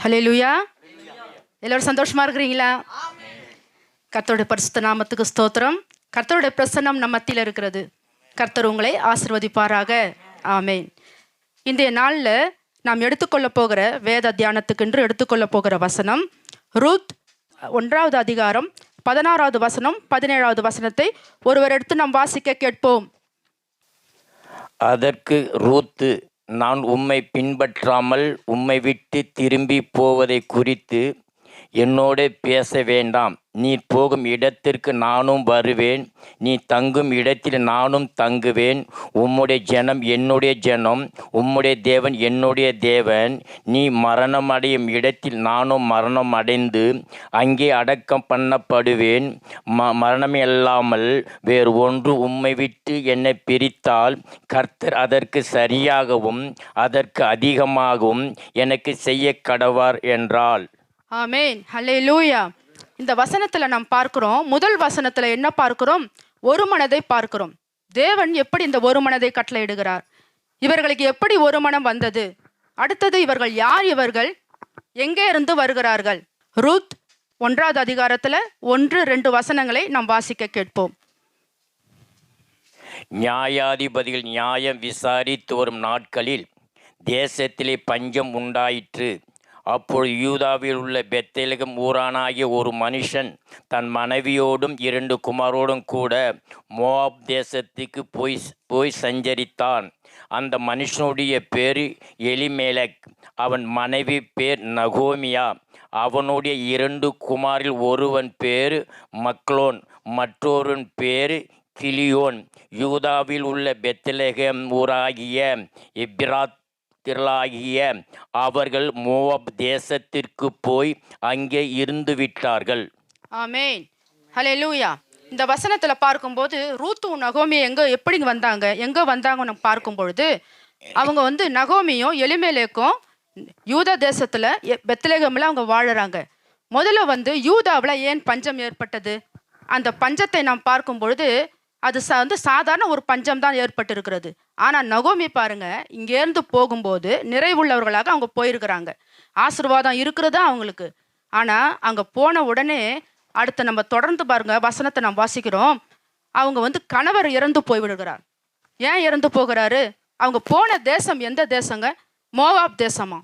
ஹல்லேலூயா. எல்லாரும் சந்தோஷமா இருக்கிறீங்களா? கர்த்தருடைய பரிசுத்த நாமத்துக்கு ஸ்தோத்திரம். கர்த்தருடைய பிரசன்னம் நம்ம மத்தியில் இருக்கிறது. கர்த்தர் உங்களை ஆசீர்வதிப்பாராக. ஆமேன். இன்றைய நாளில் நாம் எடுத்துக்கொள்ள போகிற வேத தியானத்துக்கென்று எடுத்துக்கொள்ள போகிற வசனம் ரூத் 1வது அதிகாரம் 16வது வசனம் 17வது வசனத்தை ஒருவர் எடுத்து நாம் வாசிக்க கேட்போம். அதற்கு ரூத்து, நான் உம்மை பின்பற்றாமல் உம்மை விட்டு திரும்பி போவதை குறித்து என்னோட பேச வேண்டாம். நீ போகும் இடத்திற்கு நானும் வருவேன், நீ தங்கும் இடத்தில் நானும் தங்குவேன். உம்முடைய ஜனம் என்னுடைய ஜனம், உம்முடைய தேவன் என்னுடைய தேவன். நீ மரணமடையும் இடத்தில் நானும் மரணம் அடைந்து அங்கே அடக்கம் பண்ணப்படுவேன். மரணமே அல்லாமல் வேறு ஒன்று உம்மை விட்டு என்னை பிரித்தால் கர்த்தர் அதற்கு சரியாகவும் அதற்கு அதிகமாகவும் எனக்கு செய்ய கடவார் என்றாள். ஆமேன். ஹல்லேலூயா. இந்த வசனத்துல நாம் பார்க்கிறோம், முதல் வசனத்துல என்ன பார்க்கிறோம்? ஒரு மனதை பார்க்கிறோம். தேவன் எப்படி இந்த ஒரு மனதை கட்டளையிடுகிறார், இவர்களுக்கு எப்படி ஒரு மனம் வந்தது, அடுத்தது இவர்கள் யார், இவர்கள் எங்கே இருந்து வருகிறார்கள். ரூத் 1வது அதிகாரத்துல 1-2 வசனங்களை நாம் வாசிக்க கேட்போம். நியாயாதிபதிகள் நியாயம் விசாரித்து வரும் நாட்களில் தேசத்திலே பஞ்சம் உண்டாயிற்று. அப்பொழுது யூதாவில் உள்ள பெத்லெகேம் ஊரானாகிய ஒரு மனுஷன் தன் மனைவியோடும் 2 குமாரோடும் கூட மோவாப் தேசத்துக்கு போய் சஞ்சரித்தான். அந்த மனுஷனுடைய பேர் எலிமெலெக், அவன் மனைவி பேர் நகோமியா. அவனுடைய 2 குமாரில் ஒருவன் பேர் மக்லோன், மற்றொருவன் பேர் கிலியோன். யூதாவில் உள்ள பெத்லெகேம் ஊராகிய எப்ராத் திரளாகிய அவர்கள் மோவாப் தேசத்திற்கு போய் அங்கே இருந்து விட்டார்கள். ஆமேன். ஹல்லேலூயா. இந்த வசனத்துல பார்க்கும்போது ரூத்தும் நகோமியும் எப்படி வந்தாங்கன்னு நம்ம பார்க்கும் பொழுது அவங்க நகோமியும் எலிமெலேக்கும் யூதா தேசத்துல பெத்லெகேம்ல அவங்க வாழுறாங்க. முதல்ல யூதாவில் ஏன் பஞ்சம் ஏற்பட்டது? அந்த பஞ்சத்தை நாம் பார்க்கும் பொழுது அது சாதாரண ஒரு பஞ்சம் தான் ஏற்பட்டு இருக்கிறது. ஆனால் நகோமி பாருங்க, இங்கேருந்து போகும்போது நிறைவுள்ளவர்களாக அவங்க போயிருக்கிறாங்க. ஆசீர்வாதம் இருக்கிறதா அவங்களுக்கு. ஆனால் அங்கே போன உடனே அடுத்து நம்ம தொடர்ந்து பாருங்க வசனத்தை நாம் வாசிக்கிறோம். அவங்க கணவர் இறந்து போய்விடுகிறார். ஏன் இறந்து போகிறாரு? அவங்க போன தேசம் எந்த தேசங்க? மோவாப் தேசமா.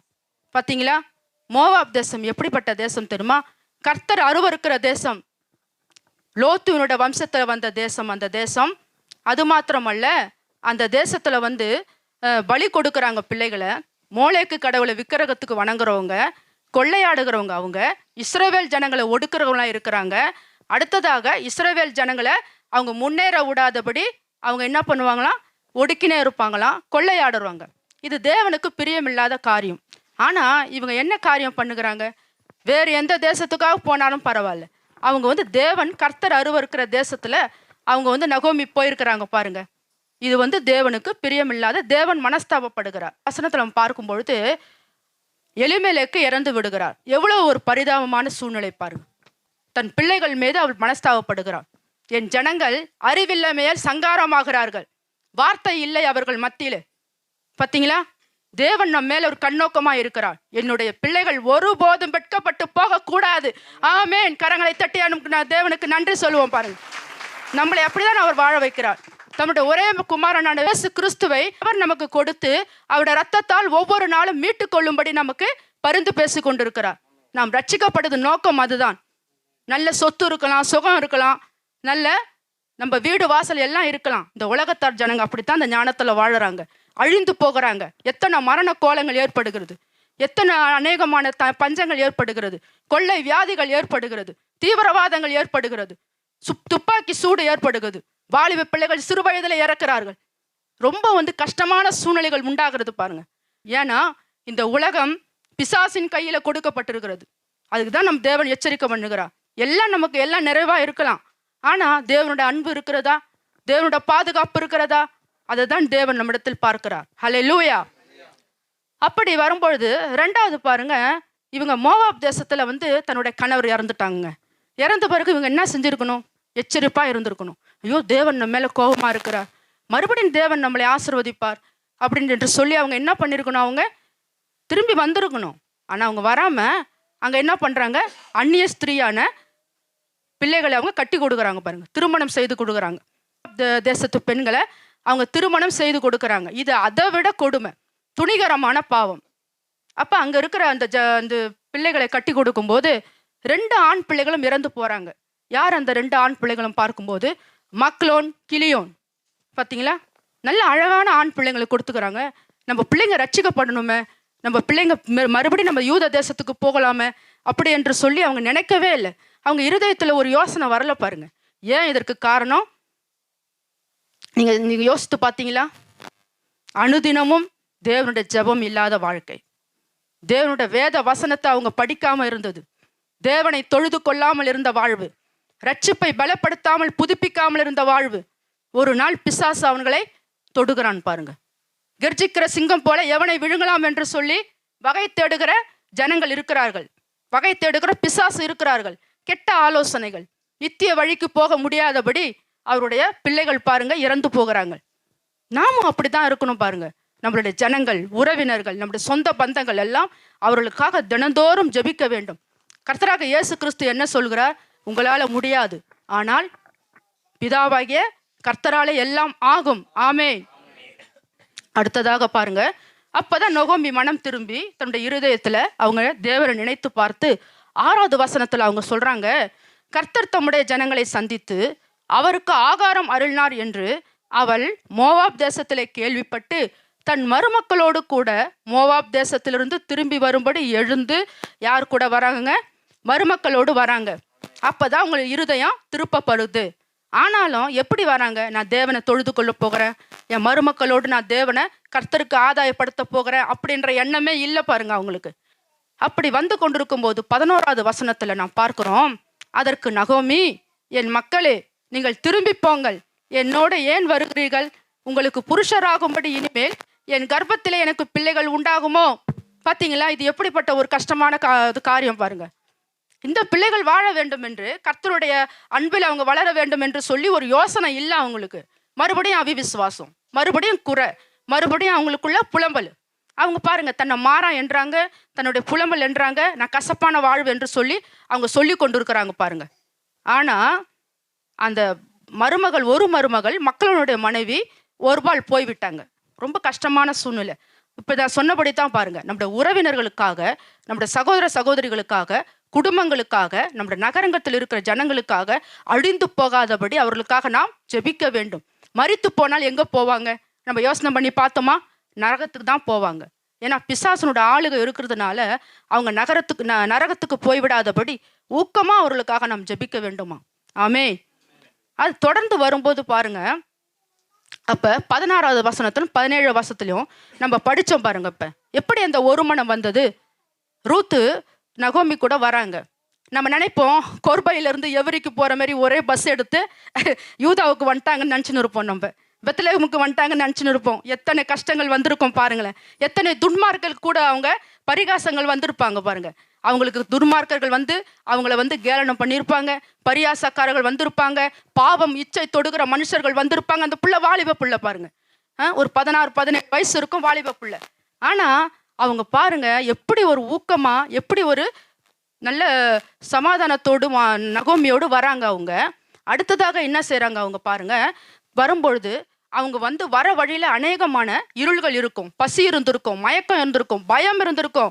பார்த்தீங்களா? மோவாப் தேசம் எப்படிப்பட்ட தேசம் தெரியுமா? கர்த்தர் அருவருக்கிற தேசம். லோத்துவினோட வம்சத்தில் வந்த தேசம் அந்த தேசம். அது மாத்திரமல்ல, அந்த தேசத்தில் பலி கொடுக்குறாங்க பிள்ளைகளை. மோளேக்கு கடவுளை விக்கிரகத்துக்கு வணங்குறவங்க, கொள்ளையாடுகிறவங்க. அவங்க இஸ்ரவேல் ஜனங்களை ஒடுக்குறவங்களாம் இருக்கிறாங்க. அடுத்ததாக இஸ்ரவேல் ஜனங்களை அவங்க முன்னேற விடாதபடி அவங்க என்ன பண்ணுவாங்களாம்? ஒடுக்கினே இருப்பாங்களாம், கொள்ளையாடுறவங்க. இது தேவனுக்கு பிரியமில்லாத காரியம். ஆனால் இவங்க என்ன காரியம் பண்ணுகிறாங்க? வேறு எந்த தேசத்துக்காக போனாலும் பரவாயில்ல, அவங்க தேவன் கர்த்தர் அருவருக்கிற தேசத்துல அவங்க நகோமி போயிருக்கிறாங்க பாருங்க. இது தேவனுக்கு பிரியமில்லாத, தேவன் மனஸ்தாபப்படுகிறார். வசனத்துல நம்ம பார்க்கும் பொழுது எலிமெலேக்கு இறந்து விடுகிறார். எவ்வளவு ஒரு பரிதாபமான சூழ்நிலை பாருங்க. தன் பிள்ளைகள் மீது அவள் மனஸ்தாபப்படுகிறார். என் ஜனங்கள் அறிவில்லாமையால் சங்காரமாகிறார்கள், வார்த்தை இல்லை அவர்கள் மத்தியில. பார்த்தீங்களா? தேவன் நம்ம மேல ஒரு கண்ணோக்கமா இருக்கிறார். என்னுடைய பிள்ளைகள் ஒருபோதும் வெட்கப்பட்டு போக கூடாது. ஆமேன். கரங்களை தட்டி தேவனுக்கு நன்றி சொல்லுவோம். பாருங்க, நம்மளை அப்படிதான் அவர் வாழ வைக்கிறார். தம்முடைய ஒரே குமாரனான இயேசு கிறிஸ்துவை அவர் நமக்கு கொடுத்து அவருடைய ரத்தத்தால் ஒவ்வொரு நாளும் மீட்டு கொள்ளும்படி நமக்கு பரிந்து பேசி கொண்டிருக்கிறார். நாம் ரட்சிக்கப்படுது நோக்கம் அதுதான். நல்ல சொத்து இருக்கலாம், சுகம் இருக்கலாம், நல்ல நம்ம வீடு வாசல் எல்லாம் இருக்கலாம். இந்த உலகத்தார் ஜனங்க அப்படித்தான் இந்த ஞானத்துல வாழறாங்க, அழிந்து போகிறாங்க. எத்தனை மரண கோலங்கள் ஏற்படுகிறது, எத்தனை அநேகமான பஞ்சங்கள் ஏற்படுகிறது, கொள்ளை வியாதிகள் ஏற்படுகிறது, தீவிரவாதங்கள் ஏற்படுகிறது, துப்பாக்கி சூடு ஏற்படுகிறது, வாலிப பிள்ளைகள் சிறு வயதில் இறக்கிறார்கள். ரொம்ப கஷ்டமான சூழ்நிலைகள் உண்டாகிறது பாருங்க. ஏன்னா இந்த உலகம் பிசாசின் கையில கொடுக்கப்பட்டிருக்கிறது. அதுக்கு தான் நம் தேவன் எச்சரிக்கை பண்ணுகிறார். எல்லாம் நமக்கு எல்லாம் நிறைவா இருக்கலாம், ஆனா தேவனுடைய அன்பு இருக்கிறதா, தேவனுடைய பாதுகாப்பு இருக்கிறதா, அதை தான் தேவன் நம்மிடத்தில் பார்க்கிறார். ஹல்லேலூயா. அப்படி வரும்பொழுது 2வது பாருங்க, இவங்க மோவாப் தேசத்துல தன்னுடைய கணவர் இறந்துட்டாங்க. இறந்த பிறகு இவங்க என்ன செஞ்சிருக்கணும்? எச்சரிப்பா இருந்திருக்கணும். ஐயோ, தேவன் நம்ம மேல கோபமா இருக்கிறார், மறுபடியும் தேவன் நம்மளை ஆசீர்வதிப்பார் அப்படின்னு சொல்லி அவங்க என்ன பண்ணிருக்கணும்? அவங்க திரும்பி வந்திருக்கணும். ஆனால் அவங்க வராமல் அங்கே என்ன பண்ணுறாங்க, அந்நிய ஸ்திரீயான பிள்ளைகளை அவங்க கட்டி கொடுக்குறாங்க பாருங்க, திருமணம் செய்து கொடுக்குறாங்க. தேசத்து பெண்களை அவங்க திருமணம் செய்து கொடுக்குறாங்க. இது அதை விட கொடுமை, துணிகரமான பாவம். அப்போ அங்கே இருக்கிற அந்த பிள்ளைகளை கட்டி கொடுக்கும்போது 2 ஆண் பிள்ளைகளும் இறந்து போகிறாங்க. யார் அந்த 2 ஆண் பிள்ளைகளும் பார்க்கும்போது மக்லோன், கிளியோன். பார்த்தீங்களா, நல்ல அழகான ஆண் பிள்ளைங்களை கொடுத்துக்கிறாங்க. நம்ம பிள்ளைங்க ரட்சிக்கப்படணுமே, நம்ம பிள்ளைங்க மறுபடியும் நம்ம யூத தேசத்துக்கு போகலாமே அப்படி என்று சொல்லி அவங்க நினைக்கவே இல்லை. அவங்க இருதயத்தில் ஒரு யோசனை வரல பாருங்க. ஏன் இதற்கு காரணம் நீங்க யோசித்து பார்த்தீங்களா? அனுதினமும் தேவனுடைய ஜெபம் இல்லாத வாழ்க்கை, தேவனுடைய வேத வசனத்தை அவங்க படிக்காம இருந்தது, தேவனை தொழுது கொள்ளாமல் இருந்த வாழ்வு, ரட்சிப்பை பலப்படுத்தாமல் புதுப்பிக்காமல் இருந்த வாழ்வு. ஒரு நாள் பிசாசு அவங்களை தொடுகிறான் பாருங்க. கர்ஜிக்கிற சிங்கம் போல எவனை விழுங்கலாம் என்று சொல்லி வகை தேடுகிற ஜனங்கள் இருக்கிறார்கள், வகை தேடுகிற பிசாசு இருக்கிறார்கள். கெட்ட ஆலோசனைகள், நித்திய வழிக்கு போக முடியாதபடி அவருடைய பிள்ளைகள் பாருங்க இறந்து போகிறாங்க. நாமும் அப்படித்தான் இருக்கணும் பாருங்க. நம்மளுடைய ஜனங்கள், உறவினர்கள், நம்முடைய சொந்த பந்தங்கள் எல்லாம் அவர்களுக்காக தினந்தோறும் ஜெபிக்க வேண்டும். கர்த்தராக இயேசு கிறிஸ்து என்ன சொல்கிறார்? உங்களால முடியாது, ஆனால் பிதாவாகிய கர்த்தராலே எல்லாம் ஆகும். ஆமென். அடுத்ததாக பாருங்க, அப்பதான் நொகோமி மனம் திரும்பி தன்னுடைய இருதயத்துல அவங்க தேவரை நினைத்து பார்த்து 6வது வசனத்துல அவங்க சொல்றாங்க, கர்த்தர் தம்முடைய ஜனங்களை சந்தித்து அவருக்கு ஆகாரம் அருளினார் என்று அவள் மோவாப் தேசத்திலே கேள்விப்பட்டு தன் மருமக்களோடு கூட மோவாப் தேசத்திலிருந்து திரும்பி வரும்படி எழுந்து யார் கூட வராங்க? மருமக்களோடு வராங்க. அப்பதான் அவங்க இருதயம் திருப்பப்படுது. ஆனாலும் எப்படி வராங்க? நான் தேவனை தொழுது கொள்ள போகிறேன், என் மருமக்களோடு நான் தேவனை கர்த்தருக்கு ஆதாயப்படுத்த போகிறேன் அப்படின்ற எண்ணமே இல்லை பாருங்க அவங்களுக்கு. அப்படி வந்து கொண்டிருக்கும் போது 11வது வசனத்துல நான் பார்க்கிறோம், அதற்கு நகோமி, என் மக்களே நீங்கள் திரும்பி போங்கள், என்னோட ஏன் வருகிறீர்கள்? உங்களுக்கு புருஷராகும்படி இனிமேல் என் கர்ப்பத்திலே எனக்கு பிள்ளைகள் உண்டாகுமோ? பார்த்தீங்களா, இது எப்படிப்பட்ட ஒரு கஷ்டமான காரியம் பாருங்க. இந்த பிள்ளைகள் வாழ வேண்டும் என்று, கர்த்தருடைய அன்பில் அவங்க வளர வேண்டும் என்று சொல்லி ஒரு யோசனை இல்லை அவங்களுக்கு. மறுபடியும் அவிவிசுவாசம், மறுபடியும் குறை, மறுபடியும் அவங்களுக்குள்ள புலம்பல். அவங்க பாருங்க தன்னை மாறா என்றாங்க, தன்னுடைய புலம்பல் என்றாங்க, நான் கசப்பான வாழ்வு என்று சொல்லி அவங்க சொல்லி கொண்டு இருக்கிறாங்க பாருங்க. ஆனா அந்த மருமகள், ஒரு மருமகள் மக்களுடைய மனைவி ஒருபால் போய்விட்டாங்க. ரொம்ப கஷ்டமான சூழ்நிலை. இப்போ நான் சொன்னபடித்தான் பாருங்க, நம்முடைய உறவினர்களுக்காக, நம்முடைய சகோதர சகோதரிகளுக்காக, குடும்பங்களுக்காக, நம்முடைய நகரங்கத்தில் இருக்கிற ஜனங்களுக்காக அழிந்து போகாதபடி அவர்களுக்காக நாம் ஜெபிக்க வேண்டும். மரித்து போனால் எங்க போவாங்க? நம்ம யோசனை பண்ணி பார்த்தோமா? நரகத்துக்கு தான் போவாங்க. ஏன்னா பிசாசனோட ஆளுகை இருக்கிறதுனால அவங்க நரகத்துக்கு போய்விடாதபடி ஊக்கமா அவர்களுக்காக நாம் ஜெபிக்க வேண்டுமா? ஆமே. அது தொடர்ந்து வரும்போது பாருங்க, அப்ப 16வது வசனத்திலும் 17 வசனத்திலையும் நம்ம படிச்சோம் பாருங்க. இப்ப எப்படி அந்த ஒரு மனம் வந்தது? ரூத்து நகோமி கூட வராங்க. நம்ம நினைப்போம் கொர்பையிலிருந்து எவரிக்கு போற மாதிரி ஒரே பஸ் எடுத்து யூதாவுக்கு வந்துட்டாங்கன்னு நினச்சின்னு இருப்போம், நம்ம பெத்லகேமுக்கு வந்துட்டாங்கன்னு நினச்சின்னு இருப்போம். எத்தனை கஷ்டங்கள் வந்திருக்கும் பாருங்களேன், எத்தனை துன்மார்கள் கூட அவங்க பரிகாசங்கள் வந்திருப்பாங்க பாருங்க. அவங்களுக்கு துர்மார்க்கர்கள் வந்து அவங்கள வந்து கேலனம் பண்ணியிருப்பாங்க, பரியாசக்காரர்கள் வந்திருப்பாங்க, பாவம் இச்சை தொடுகிற மனுஷர்கள் வந்திருப்பாங்க. அந்த புள்ள வாலிப புள்ள பாருங்க, ஒரு 16-17 வயசு இருக்கும் வாலிப புள்ள. ஆனா அவங்க பாருங்க எப்படி ஒரு ஊக்கமா, எப்படி ஒரு நல்ல சமாதானத்தோடு நகோமியோடு வராங்க. அவங்க அடுத்ததாக என்ன செய்றாங்க அவங்க பாருங்க, வரும்பொழுது அவங்க வந்து வர வழியில அநேகமான இருள்கள் இருக்கும், பசி இருந்திருக்கும், மயக்கம் இருந்திருக்கும், பயம் இருந்திருக்கும்,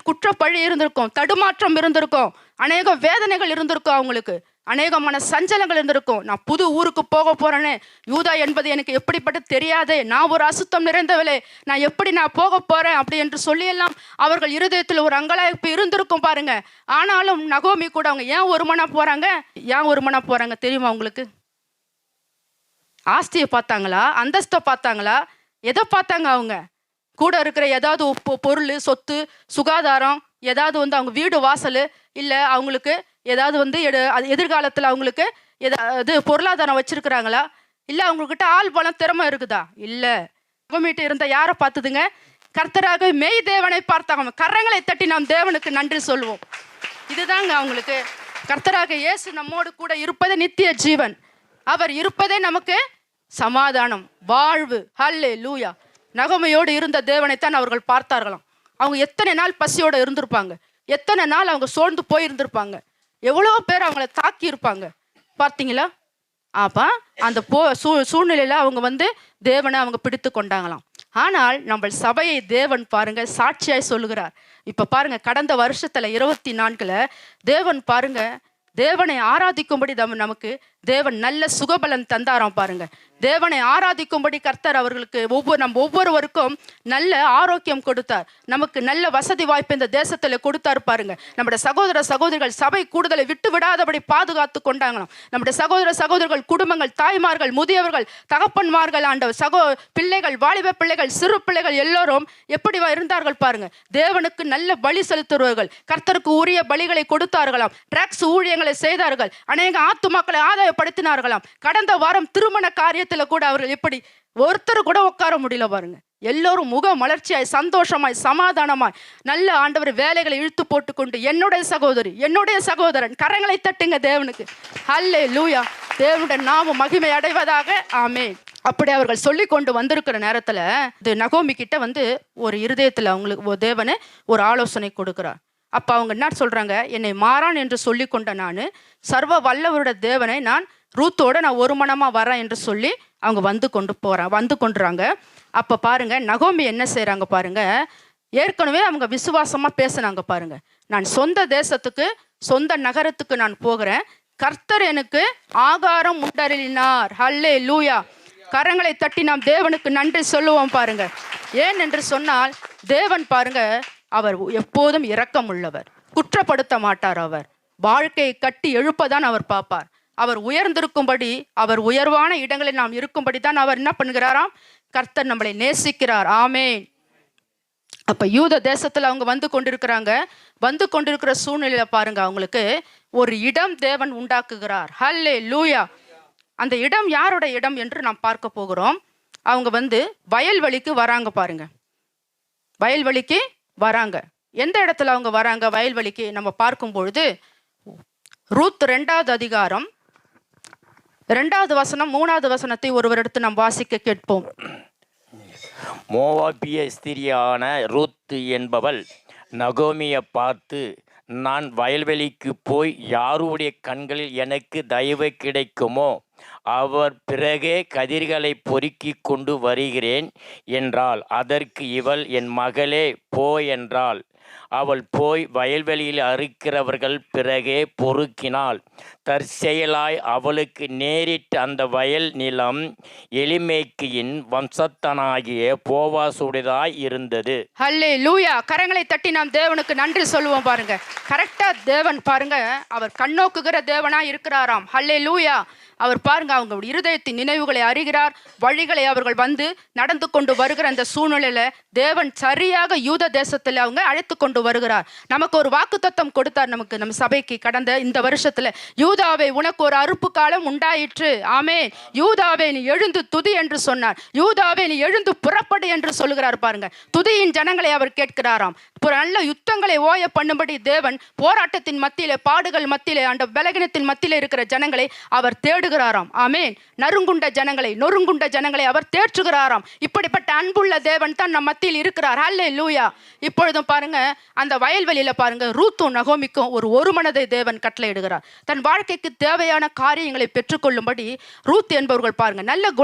குற்ற பழி இருந்திருக்கும், தடுமாற்றம் இருந்திருக்கும், அநேக வேதனைகள் இருந்திருக்கும், அவங்களுக்கு அநேகமான சஞ்சலங்கள் இருந்திருக்கும். நான் புது ஊருக்கு போக போறேனே, யூதா என்பது எனக்கு எப்படிப்பட்ட தெரியாதே, நான் ஒரு அசுத்தம் நிறைந்தவளே, நான் எப்படி நான் போக போறேன் அப்படி என்று சொல்லி எல்லாம் அவர்கள் இருதயத்தில் ஒரு அங்கலாய்ப்பு இருந்திருக்கும் பாருங்க. ஆனாலும் நகோமி கூட அவங்க ஏன் ஒரு மனா போறாங்க? ஏன் ஒரு மனா போறாங்க தெரியுமா உங்களுக்கு? ஆஸ்தியை பார்த்தாங்களா? அந்தஸ்தை பார்த்தாங்களா? எதை பார்த்தாங்க? அவங்க கூட இருக்கிற ஏதாவது உப்பு பொருள், சொத்து, சுகாதாரம், ஏதாவது வந்து அவங்க வீடு வாசல், இல்லை அவங்களுக்கு ஏதாவது வந்து எதிர்காலத்தில் அவங்களுக்கு ஏதாவது பொருளாதாரம் வச்சிருக்கிறாங்களா? இல்லை அவங்கக்கிட்ட ஆள் பலம் திறமை இருக்குதா? இல்லை. நகோமிட்ட இருந்த யாரை பார்த்ததுங்க? கர்த்தராக மெய் தேவனை பார்த்தாங்க. கரங்களை தட்டி நாம் தேவனுக்கு நன்றி சொல்லுவோம். இதுதாங்க அவங்களுக்கு. கர்த்தராக இயேசு நம்மோடு கூட இருப்பதே நித்திய ஜீவன், அவர் இருப்பதே நமக்கு சமாதானம், வாழ்வு. ஹல்லேலூயா. நகோமியோடு இருந்த தேவனைத்தான் அவர்கள் பார்த்தார்களாம். அவங்க எத்தனை நாள் பசியோட இருந்திருப்பாங்க, எத்தனை நாள் அவங்க சோர்ந்து போயிருந்திருப்பாங்க, எவ்வளோ பேர் அவங்கள தாக்கி இருப்பாங்க பார்த்தீங்களா? அப்போ அந்த சூழ்நிலையில் அவங்க வந்து தேவனை அவங்க பிடித்து கொண்டாங்களாம். ஆனால் நம்ம சபையை தேவன் பாருங்க சாட்சியாய் சொல்லுகிறார். இப்போ பாருங்க, கடந்த வருஷத்துல 24 தேவன் பாருங்க, தேவனை ஆராதிக்கும்படி நமக்கு தேவன் நல்ல சுகபலன் தந்தாராம் பாருங்க. தேவனை ஆராதிக்கும்படி கர்த்தர் அவர்களுக்கு ஒவ்வொருவருக்கும் நல்ல ஆரோக்கியம் கொடுத்தார். நமக்கு நல்ல வசதி வாய்ப்பு இந்த தேசத்துல கொடுத்தாரு பாருங்க. நம்முடைய சகோதர சகோதரிகள் சபை கூடுதலை விட்டு விடாதபடி பாதுகாத்து கொண்டாங்களாம். நம்முடைய சகோதர சகோதரிகள் குடும்பங்கள், தாய்மார்கள், முதியவர்கள், தகப்பன்மார்கள், பிள்ளைகள், வாலிப பிள்ளைகள், சிறு பிள்ளைகள் எல்லோரும் எப்படி இருந்தார்கள் பாருங்க. தேவனுக்கு நல்ல பலி செலுத்துவார்கள், கர்த்தருக்கு உரிய பலிகளை கொடுத்தார்களாம், டிராக்ஸ் ஊழியங்களை செய்தார்கள், அநேக ஆத்துமாக்களை ஆதாயப்படுத்தினார்களாம். கடந்த வாரம் திருமண காரியத்தில் கூட அவர்கள் எப்படி ஒருத்தர் கூட உட்கார முடியல பாருங்க. எல்லோரும் முக மலர்ச்சியாய், சந்தோஷமாய், சமாதானமாய், நல்ல ஆண்டவர் வேலைகளை இழுத்து போட்டுக்கொண்டு என்னுடைய சகோதரி, என்னுடைய சகோதரன், கரங்களை தட்டுங்க தேவனுக்கு. ஹல்லேலூயா. தேவனுடைய நாமம் மகிமை அடைவதாக. ஆமென். அப்படி அவர்கள் சொல்லி கொண்டு வந்திருக்கிற நேரத்துல நகோமி கிட்ட வந்து ஒரு இருதயத்துல அவங்களுக்கு தேவனை ஒரு ஆலோசனை கொடுக்கிறார். அப்ப அவங்க என்ன சொல்றாங்க, என்னை மாறான் என்று சொல்லி கொண்ட நான் சர்வ வல்லவருடைய தேவனை நான் ரூத்தோட நான் ஒரு மனமா வரேன் என்று சொல்லி அவங்க வந்து கொண்டுறாங்க. அப்ப பாருங்க, நகோமி என்ன செய்யறாங்க பாருங்க, ஏற்கனவே அவங்க விசுவாசமா பேசினாங்க பாருங்க. நான் சொந்த தேசத்துக்கு, சொந்த நகரத்துக்கு நான் போகிறேன், கர்த்தர் எனக்கு ஆகாரம் உண்டருளினார். ஹல்லேலூயா. கரங்களை தட்டி நாம் தேவனுக்கு நன்றி சொல்லுவோம் பாருங்க. ஏன் என்று சொன்னால், தேவன் பாருங்க அவர் எப்போதும் இரக்கம் உள்ளவர், குற்றப்படுத்த மாட்டார். அவர் வாழ்க்கையை கட்டி எழுப்பதான் அவர் பார்ப்பார். அவர் உயர்ந்திருக்கும்படி, அவர் உயர்வான இடங்களில் நாம் இருக்கும்படி தான் அவர் என்ன பண்ணுகிறாராம், கர்த்தர் நம்மளை நேசிக்கிறார். ஆமென். அப்ப யூத தேசத்துல அவங்க வந்து கொண்டிருக்கிற சூழ்நிலையில பாருங்க, அவங்களுக்கு ஒரு இடம் தேவன் உண்டாக்குகிறார். ஹல்லேலூயா. அந்த இடம் யாரோட இடம் என்று நாம் பார்க்க போகிறோம். அவங்க வந்து வயல்வெளிக்கு வராங்க பாருங்க. வயல்வெளிக்கு வராங்க. எந்த இடத்துல அவங்க வராங்க வயல்வெளிக்கு நம்ம பார்க்கும் பொழுது, ரூத் 2வது அதிகாரம் 2வது வசனம் 3வது வசனத்தை ஒருவர் எடுத்து நாம் வாசிக்க கேட்போம். மோவாபிய ஸ்திரியான ரூத் என்பவள் நகோமியை பார்த்து, நான் வயல்வெளிக்கு போய் யாருடைய கண்களில் எனக்கு தயவு கிடைக்குமோ அவர் பிறகே கதிர்களை பொறுக்கி கொண்டு வருகிறேன் என்றாள். அதற்கு இவள், என் மகளே போ என்றாள். அவள் போய் வயல்வெளியில் அறுக்கிறவர்கள் பிறகே பொறுக்கினாள். தற்செயலாய் அவளுக்கு நேரிட்ட அந்த வயல் நிலம் எலிமேக்கியின் வம்சத்தனாகிய போவாசுடையதாய் இருந்தது. ஹல்லேலூயா. கரங்களை தட்டி நாம் தேவனுக்கு நன்றி சொல்லுவோம் பாருங்க. கரெக்டா தேவன் பாருங்க அவர் கண்ணோக்குகிற தேவனா இருக்கிறாராம். ஹல்லேலூயா. அவர் பாருங்க அவங்க இருதயத்தின் நினைவுகளை அறிகிறார். வழிகளை அவர்கள் வந்து நடந்து கொண்டு வருகிற அந்த சூழ்நிலையில தேவன் சரியாக யூத தேசத்துல அவங்க அழைத்து கொண்டு வருகிறார். நமக்கு ஒரு வாக்குத்தத்தம் கொடுத்தார் நமக்கு, நம்ம சபைக்கு கடந்த இந்த வருஷத்துல, யூதாவே உனக்கு ஒரு அறுப்பு காலம் உண்டாயிற்று. ஆமென். யூதாவே நீ எழுந்து துதி என்று சொன்னார். யூதாவே நீ எழுந்து புறப்படு என்று சொல்லுகிறார் பாருங்க. துதியின் ஜனங்களை அவர் கேட்கிறாராம். நல்ல யுத்தங்களை ஓய பண்ணும்படி தேவன் போராட்டத்தின் மத்தியிலே, பாடுகள் மத்தியிலே, அந்த பலகீனத்தின் மத்தியிலே இருக்கிற ஜனங்களை அவர் தேடுகிறாராம். ஆமென். நொறுங்குண்ட ஜனங்களை அவர் தேற்றுகிறாராம். இப்படிப்பட்ட அன்புள்ள தேவன் தான் நம் மத்தியில் இருக்கிறார். ஹல்லேலூயா. இப்பொழுதும் பாருங்க, அந்த வயல்வெளியில பாருங்க, ரூத்தும் நகோமிக்கும் ஒரு மனதை தேவன் கட்டளையிடுகிறார். தன் வாழ்க்கைக்கு தேவையான காரியங்களை பெற்றுக்கொள்ளும்படி ரூத் என்பவர்கள் பாருங்க நல்ல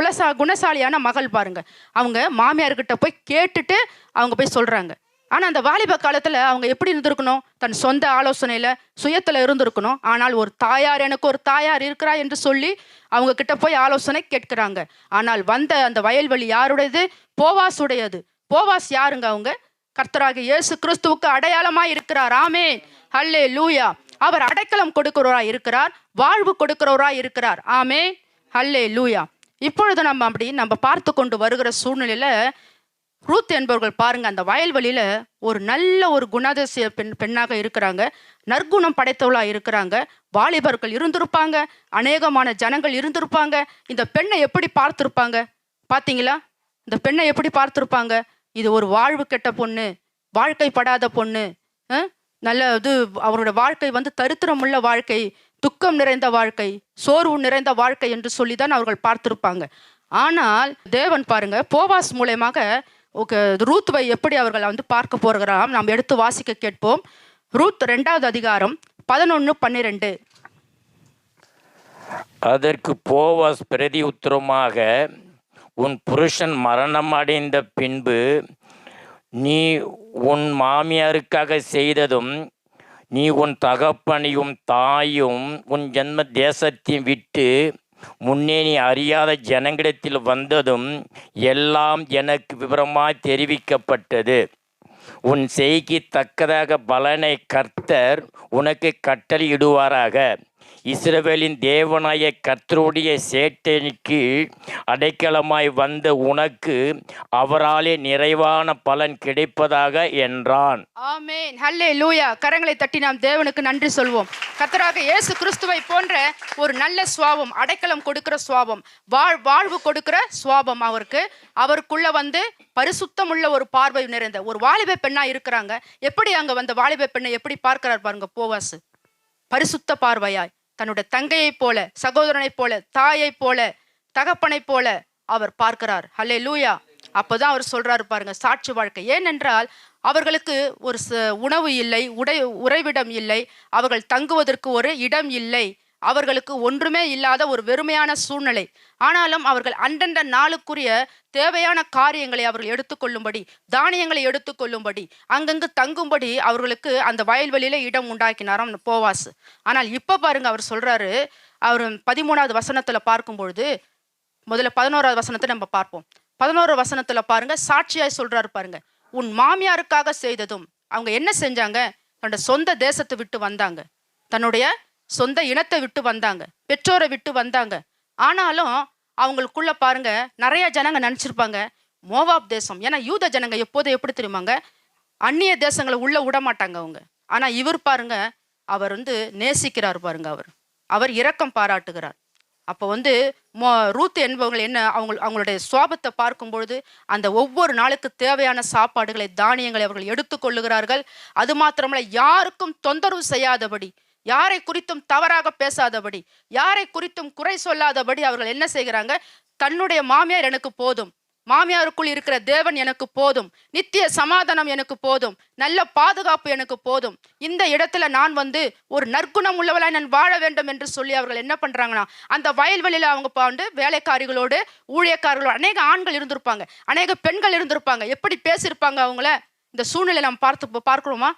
குணசாலியான மகள் பாருங்க. அவங்க மாமியார்கிட்ட போய் கேட்டுட்டு அவங்க போய் சொல்றாங்க. ஆனா அந்த வாலிப காலத்துல அவங்க எப்படி இருந்திருக்கணும், தன் சொந்த ஆலோசனையில சுயத்துல இருந்திருக்கணும். ஆனால் எனக்கு ஒரு தாயார் இருக்கிறா என்று சொல்லி அவங்க கிட்ட போய் ஆலோசனை கேட்கிறாங்க. ஆனால் வந்த அந்த வயல்வெளி யாருடையது? போவாசுடையது. போவாஸ் யாருங்க? அவங்க கர்த்தராகிய இயேசு கிறிஸ்துவுக்கு அடையாளமா இருக்கிறார். ஆமென். ஹல்லேலூயா. அவர் அடைக்கலம் கொடுக்கிறவரா இருக்கிறார், வாழ்வு கொடுக்கிறவரா இருக்கிறார். ஆமென். ஹல்லேலூயா. இப்பொழுது நம்ம பார்த்து கொண்டு வருகிற சூழ்நிலையில ரூத் என்பவர்கள் பாருங்க, அந்த வயல்வெளியில நல்ல ஒரு குணாதிசய பெண்ணாக இருக்கிறாங்க, நற்குணம் படைத்தவளா இருக்கிறாங்க. வாலிபர்கள் இருந்திருப்பாங்க, அநேகமான ஜனங்கள் இருந்திருப்பாங்க. இந்த பெண்ணை எப்படி பார்த்திருப்பாங்க பாத்தீங்களா? இந்த பெண்ணை எப்படி பார்த்திருப்பாங்க? இது ஒரு வாழ்வு கெட்ட பொண்ணு, வாழ்க்கைப்படாத பொண்ணு, நல்ல அவருடைய வாழ்க்கை தரித்திரமுள்ள வாழ்க்கை, துக்கம் நிறைந்த வாழ்க்கை, சோர்வு நிறைந்த வாழ்க்கை என்று சொல்லிதான் அவர்கள் பார்த்திருப்பாங்க. ஆனால் தேவன் பாருங்க போவாஸ் மூலமாக ரூத்துவை எப்படி அவர்கள் வந்து பார்க்க போகிறாம் நாம் எடுத்து வாசிக்க கேட்போம். ரூத் 2வது அதிகாரம் 11-12. அதற்கு போவாஸ் பிரதி உத்தரமாக, உன் புருஷன் மரணமடைந்த பின்பு நீ உன் மாமியாருக்காக செய்ததும், நீ உன் தகப்பனையும் தாயும் உன் ஜென்ம தேசத்தையும் விட்டு முன்னே நீ அறியாத ஜனங்களிடத்தில் வந்ததும் எல்லாம் எனக்கு விவரமாய் தெரிவிக்கப்பட்டது. உன் செய்கைக்கு தக்கதாக பலனை கர்த்தர் உனக்கு கட்டளையிடுவாராக. இஸ்ரவேலின் தேவனாய கர்த்தருடைய சேட்டைக்கு அடைக்கலமாய் வந்த உனக்கு அவராலே நிறைவான பலன் கிடைப்பதாக என்றான். ஆமென், ஹல்லேலூயா. கரங்களை தட்டி நாம் தேவனுக்கு நன்றி சொல்வோம். கர்த்தராக இயேசு கிறிஸ்துவை போன்ற ஒரு நல்ல சுவாபம், அடைக்கலம் கொடுக்கிற சுவாபம், வாழ்வு கொடுக்கிற சுவாபம் அவருக்குள்ள வந்து பரிசுத்தம் உள்ள ஒரு பார்வை நிறைந்த ஒரு வாலிப பெண்ணா இருக்கிறாங்க. எப்படி அங்க வந்த வாலிப பெண்ணை எப்படி பார்க்கிறார் பாருங்க போவாஸ். பரிசுத்த பார்வையாய் தன்னுடைய தங்கையை போல, சகோதரனை போல, தாயை போல, தகப்பனை போல அவர் பார்க்கிறார். ஹல்லேலூயா. அப்போதான் அவர் சொல்றாரு பாருங்க சாட்சி வாழ்க்கை. ஏனென்றால் அவர்களுக்கு ஒரு உணவு இல்லை, உறைவிடம் இல்லை, அவர்கள் தங்குவதற்கு ஒரு இடம் இல்லை, அவர்களுக்கு ஒன்றுமே இல்லாத ஒரு வெறுமையான சூழ்நிலை. ஆனாலும் அவர்கள் அந்தந்த நாளுக்குரிய தேவையான காரியங்களை அவர்கள் எடுத்துக்கொள்ளும்படி, தானியங்களை எடுத்துக்கொள்ளும்படி, அங்கங்கு தங்கும்படி அவர்களுக்கு அந்த வயல்வெளியில இடம் உண்டாக்கினாராம் போவாஸ். ஆனால் இப்ப பாருங்க அவர் சொல்றாரு, அவர் 13வது வசனத்துல பார்க்கும்பொழுது, முதல்ல 11வது வசனத்தை நம்ம பார்ப்போம். 11வது வசனத்துல பாருங்க சாட்சியாய் சொல்றாரு பாருங்க, உன் மாமியாருக்காக செய்ததும். அவங்க என்ன செஞ்சாங்க? தன்னோட சொந்த தேசத்தை விட்டு வந்தாங்க, தன்னுடைய சொந்த இனத்தை விட்டு வந்தாங்க, பெற்றோரை விட்டு வந்தாங்க. ஆனாலும் அவங்களுக்குள்ள பாருங்க நிறைய ஜனங்க நினைச்சிருப்பாங்க மோவாப் தேசம். ஏன்னா யூத ஜனங்க எப்போதும் எப்படி தெரியுமாங்க, அந்நிய தேசங்களை உள்ள விட மாட்டாங்க அவங்க. ஆனா இவர் பாருங்க, அவர் வந்து நேசிக்கிறார் பாருங்க, அவர் இரக்கம் பாராட்டுகிறார். அப்போ வந்து ரூத் என்பவங்க என்ன, அவங்களுடைய சுவாபத்தை பார்க்கும் பொழுது அந்த ஒவ்வொரு நாளுக்கு தேவையான சாப்பாடுகளை, தானியங்களை அவர்கள் எடுத்துக்கொள்ளுகிறார்கள். அது மாத்திரமல்ல, யாருக்கும் தொந்தரவு செய்யாதபடி, யாரை குறித்தும் தவறாக பேசாதபடி, யாரை குறித்தும் குறை சொல்லாதபடி அவர்கள் என்ன செய்கிறாங்க? தன்னுடைய மாமியார் எனக்கு போதும், மாமியாருக்குள் இருக்கிற தேவன் எனக்கு போதும், நித்திய சமாதானம் எனக்கு போதும், நல்ல பாதுகாப்பு எனக்கு போதும், இந்த இடத்துல நான் வந்து ஒரு நற்குணம் உள்ளவளாய் நான் வாழ வேண்டும் என்று சொல்லி அவர்கள் என்ன பண்றாங்கன்னா, அந்த வயல்வெளியில அவங்க வந்து வேலைக்காரிகளோடு, ஊழியக்காரர்களோடு, அநேக ஆண்கள் இருந்திருப்பாங்க, அநேக பெண்கள் இருந்திருப்பாங்க. எப்படி பேசியிருப்பாங்க அவங்கள இந்த சூழ்நிலை நாம் பார்க்கிறோமா?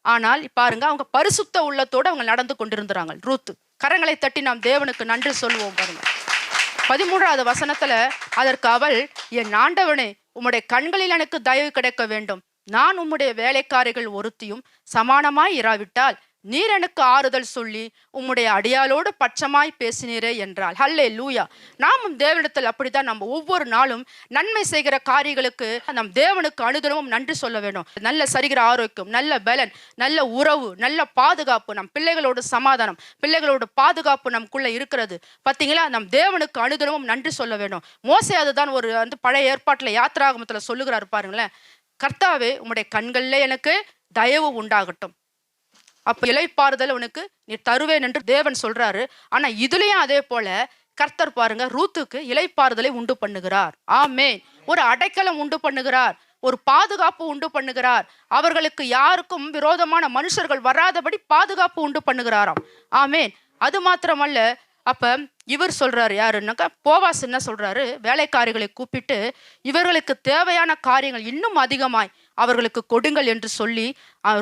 ஆனால் பாருங்க, அவங்க பரிசுத்த உள்ளத்தோடு அவங்க நடந்து கொண்டிருந்தாங்க ரூத். கரங்களை தட்டி நாம் தேவனுக்கு நன்றி சொல்வோம் பாருங்க. 13வது வசனத்துல அதற்கு அவள், என் ஆண்டவனே, உம்முடைய கண்களில் எனக்கு தயவு கிடைக்க வேண்டும். நான் உம்முடைய வேலைக்காரிகள் ஒருத்தியும் சமானமாய் இராவிட்டால் நீர் எனக்கு ஆறுதல் சொல்லி உம்முடைய அடியாளோடு பட்சமாய் பேசினீரே என்றாள். ஹல்லேலூயா. நாமும் தேவனிடத்தில் அப்படித்தான் நம்ம ஒவ்வொரு நாளும் நன்மை செய்கிற காரியங்களுக்கு நம் தேவனுக்கு அனுதினமும் நன்றி சொல்ல வேண்டும். நல்ல சரீர ஆரோக்கியம், நல்ல பலன், நல்ல உறவு, நல்ல பாதுகாப்பு, நம் பிள்ளைகளோட சமாதானம், பிள்ளைகளோட பாதுகாப்பு நமக்குள்ள இருக்கிறது. பார்த்தீங்களா? நம் தேவனுக்கு அனுதினமும் நன்றி சொல்ல வேண்டும். மோசே அதுதான் ஒரு வந்து பழைய ஏற்பாட்டில் யாத்திராகமத்தில் சொல்லுகிறாரு பாருங்களேன், கர்த்தாவே உம்முடைய கண்களில் எனக்கு தயவு உண்டாகட்டும், அப்ப இளைப்பாறுதல் உனக்கு நீ தருவேன் என்று தேவன் சொல்றாரு. ஆனா இதுலயும் அதே போல கர்த்தர் பாருங்க ரூத்துக்கு இளைப்பாறுதலை உண்டு பண்ணுகிறார். ஆமென். ஒரு அடைக்கலம் உண்டு பண்ணுகிறார், ஒரு பாதுகாப்பு உண்டு பண்ணுகிறார். அவர்களுக்கு யாருக்கும் விரோதமான மனுஷர்கள் வராதபடி பாதுகாப்பு உண்டு பண்ணுகிறாராம். ஆமென். அது மாத்திரமல்ல, அப்ப இவர் சொல்றாரு, யாருன்னாக்கா போவாஸ் என்ன சொல்றாரு, வேலைக்காரிகளை கூப்பிட்டு இவர்களுக்கு தேவையான காரியங்கள் இன்னும் அதிகமாய் அவர்களுக்கு கொடுங்கள் என்று சொல்லி